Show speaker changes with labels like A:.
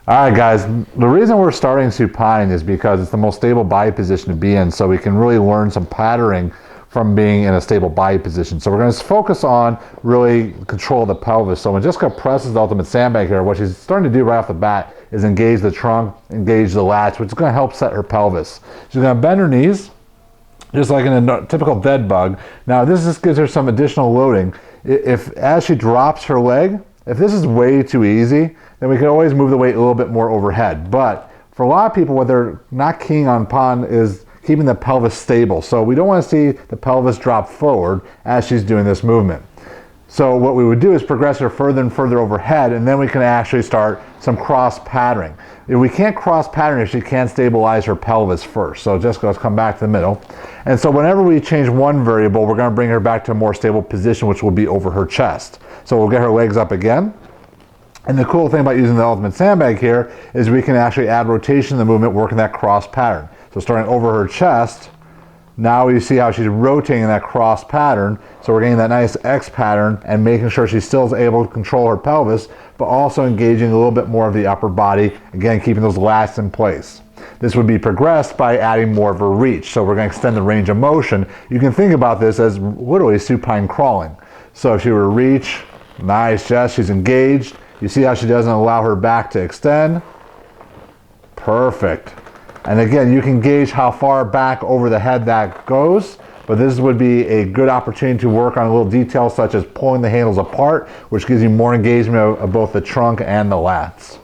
A: All right, guys, the reason we're starting supine is because it's the most stable body position to be in, so we can really learn some patterning from being in a stable body position. So we're going to focus on really control the pelvis. So when Jessica presses the ultimate sandbag here, what she's starting to do right off the bat is engage the trunk, engage the lats, which is going to help set her pelvis. She's going to bend her knees, just like in a typical dead bug. Now this just gives her some additional loading. If as she drops her leg, if this is way too easy, then we can always move the weight a little bit more overhead. But for a lot of people, what they're not keen on is keeping the pelvis stable. So we don't want to see the pelvis drop forward as she's doing this movement. So what we would do is progress her further and further overhead, and then we can actually start some cross patterning. If we can't cross pattern if she can't stabilize her pelvis first. So Jessica, let's come back to the middle. And so whenever we change one variable, we're going to bring her back to a more stable position, which will be over her chest. So we'll get her legs up again. And the cool thing about using the ultimate sandbag here is we can actually add rotation in the movement, working that cross pattern. So starting over her chest, now you see how she's rotating that cross pattern. So we're getting that nice X pattern and making sure she still is able to control her pelvis, but also engaging a little bit more of the upper body, again, keeping those lats in place. This would be progressed by adding more of a reach. So we're going to extend the range of motion. You can think about this as literally supine crawling. So if she were to reach, nice, Jess, she's engaged. You see how she doesn't allow her back to extend? Perfect. And again, you can gauge how far back over the head that goes, but this would be a good opportunity to work on a little details such as pulling the handles apart, which gives you more engagement of both the trunk and the lats.